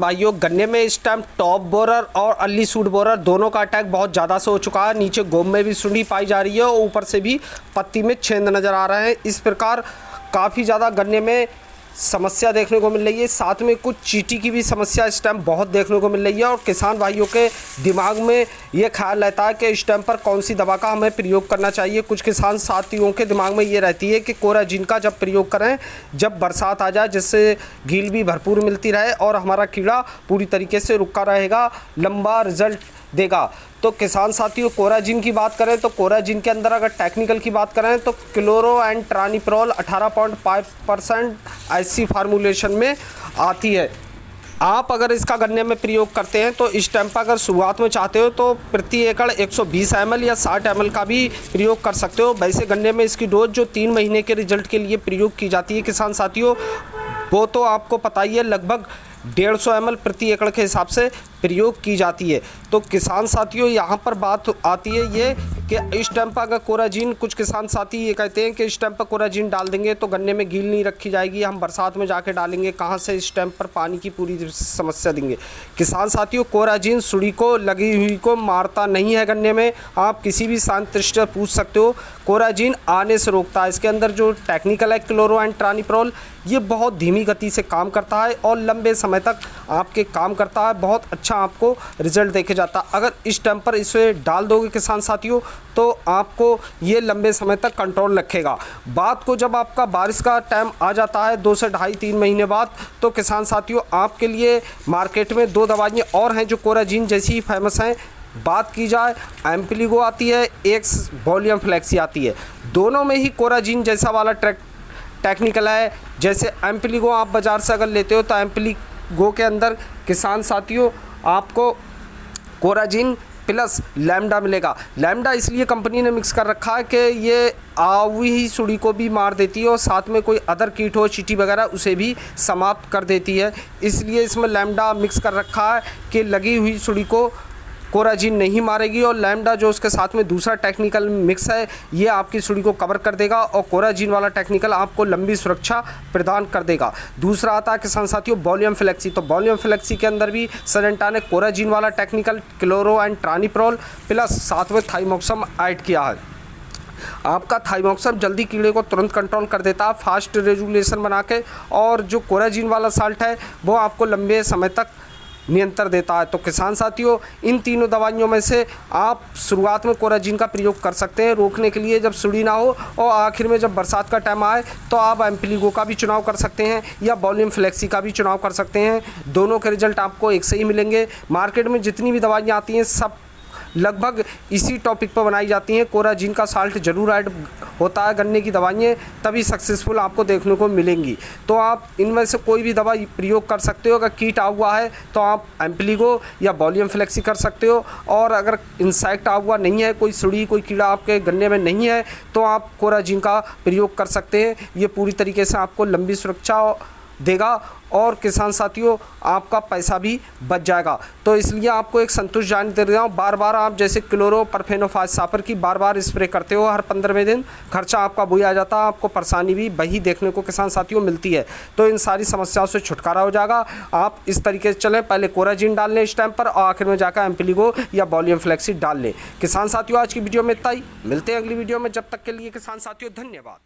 भाइयों, गन्ने में इस टाइम टॉप बोरर और अर्ली शूट बोरर दोनों का अटैक बहुत ज़्यादा से हो चुका है। नीचे गोम में भी सुंडी पाई जा रही है और ऊपर से भी पत्ती में छेद नज़र आ रहे हैं। इस प्रकार काफ़ी ज़्यादा गन्ने में समस्या देखने को मिल रही है। साथ में कुछ चींटी की भी समस्या इस टाइम बहुत देखने को मिल रही है और किसान भाइयों के दिमाग में ये ख्याल रहता है कि इस टाइम पर कौन सी दवा का हमें प्रयोग करना चाहिए। कुछ किसान साथियों के दिमाग में ये रहती है कि कोराजिन का जब प्रयोग करें जब बरसात आ जाए, जिससे गील भी भरपूर मिलती रहे और हमारा कीड़ा पूरी तरीके से रुका रहेगा, लंबा रिजल्ट देगा। तो किसान साथियों, कोराजिन की बात करें तो कोराजिन के अंदर अगर टेक्निकल की बात करें तो क्लोरो एंड ट्रानिप्रॉल 18.5% ऐसी फार्मूलेशन में आती है। आप अगर इसका गन्ने में प्रयोग करते हैं तो इस टाइम पर अगर शुरुआत में चाहते हो तो प्रति एकड़ 120 ml या 60 ml का भी प्रयोग कर सकते हो। वैसे गन्ने में इसकी डोज जो 3 महीने के रिजल्ट के लिए प्रयोग की जाती है किसान साथियों, वो तो आपको पता ही है, लगभग 150 ml प्रति एकड़ के हिसाब से प्रयोग की जाती है। तो किसान साथियों, यहाँ पर बात आती है ये कि इस टाइम पर अगर कोराजिन, कुछ किसान साथी ये कहते हैं कि इस टाइम पर कोराजिन डाल देंगे तो गन्ने में गील नहीं रखी जाएगी, हम बरसात में जाके डालेंगे, कहाँ से इस टाइम पर पानी की पूरी समस्या देंगे। किसान साथियों, कोराजिन सुड़ी को लगी हुई को मारता नहीं है गन्ने में। आप किसी भी साइंटिस्ट से पूछ सकते हो, कोराजिन आने से रोकता है। इसके अंदर जो टेक्निकल है क्लोरो एंड ट्रानिप्रॉल, ये बहुत धीमी गति से काम करता है और लंबे समय तक आपके काम करता है, बहुत अच्छा आपको रिजल्ट देखे जाता है। अगर इस टाइम पर इसे डाल दोगे किसान साथियों तो आपको ये लंबे समय तक कंट्रोल रखेगा। बात को जब आपका बारिश का टाइम आ जाता है 2 से 2.5-3 महीने बाद, तो किसान साथियों आपके लिए मार्केट में 2 दवाइयाँ और हैं जो कोराजिन जैसी ही फेमस हैं। बात की जाए, एम्पिलिगो आती है, एक वॉल्यूम फ्लेक्सी आती है। दोनों में ही कोराजिन जैसा वाला टेक्निकल है। जैसे एम्पिलिगो आप बाज़ार से अगर लेते हो तो एम्पिलिगो के अंदर किसान साथियों आपको कोराजिन प्लस लैम्डा मिलेगा। लैम्डा इसलिए कंपनी ने मिक्स कर रखा है कि ये आवी ही सुड़ी को भी मार देती है और साथ में कोई अदर कीट हो, चींटी वगैरह, उसे भी समाप्त कर देती है। इसलिए इसमें लैम्डा मिक्स कर रखा है कि लगी हुई सुड़ी को कोराजिन नहीं मारेगी और लैम्डा जो उसके साथ में दूसरा टेक्निकल मिक्स है ये आपकी सुड़ी को कवर कर देगा और कोराजिन वाला टेक्निकल आपको लंबी सुरक्षा प्रदान कर देगा। दूसरा आता है किसान साथियों वॉल्यूम फ्लेक्सी। तो वॉल्यूम फ्लेक्सी के अंदर भी सरेंटा ने कोराजिन वाला टेक्निकल क्लोरो एंड ट्रानिप्रॉल प्लस साथ में थाइमोक्सम ऐड किया है। आपका थाइमोक्सम जल्दी कीड़े को तुरंत कंट्रोल कर देता है फास्ट रेजुलेशन बना के, और जो कोराजिन वाला साल्ट है वो आपको लंबे समय तक नियंत्रण देता है। तो किसान साथियों, इन तीनों दवाइयों में से आप शुरुआत में कोराजिन का प्रयोग कर सकते हैं रोकने के लिए जब सुड़ी ना हो, और आखिर में जब बरसात का टाइम आए तो आप एम्पिलिगो का भी चुनाव कर सकते हैं या वॉल्यूम फ्लेक्सी का भी चुनाव कर सकते हैं। दोनों के रिजल्ट आपको एक से ही मिलेंगे। मार्केट में जितनी भी दवाइयाँ आती हैं सब लगभग इसी टॉपिक पर बनाई जाती हैं। कोराजिन का साल्ट जरूर ऐड होता है गन्ने की दवाइयाँ, तभी सक्सेसफुल आपको देखने को मिलेंगी। तो आप इनमें से कोई भी दवा प्रयोग कर सकते हो। अगर कीट आ हुआ है तो आप एम्पिलिगो या वॉल्यूम फ्लेक्सी कर सकते हो, और अगर इंसेक्ट आ हुआ नहीं है, कोई सुड़ी कोई कीड़ा आपके गन्ने में नहीं है, तो आप कोराजिन का प्रयोग कर सकते हैं। ये पूरी तरीके से आपको लंबी सुरक्षा देगा और किसान साथियों आपका पैसा भी बच जाएगा। तो इसलिए आपको एक संतुष्ट जानकारी दे रहा हूँ, बार बार आप जैसे क्लोरो परफेनोफास सापर की बार बार स्प्रे करते हो हर 15वें दिन, खर्चा आपका बुझ आ जाता है, आपको परेशानी भी वही देखने को किसान साथियों मिलती है। तो इन सारी समस्याओं से छुटकारा हो जाएगा। आप इस तरीके से चलें, पहले कोराजिन डाल लें इस टाइम पर और आखिर में जाकर एम्पिलिगो या वॉल्यूम फ्लेक्सी डाल लें। किसान साथियों, आज की वीडियो में इतना ही, मिलते हैं अगली वीडियो में। जब तक के लिए किसान साथियों धन्यवाद।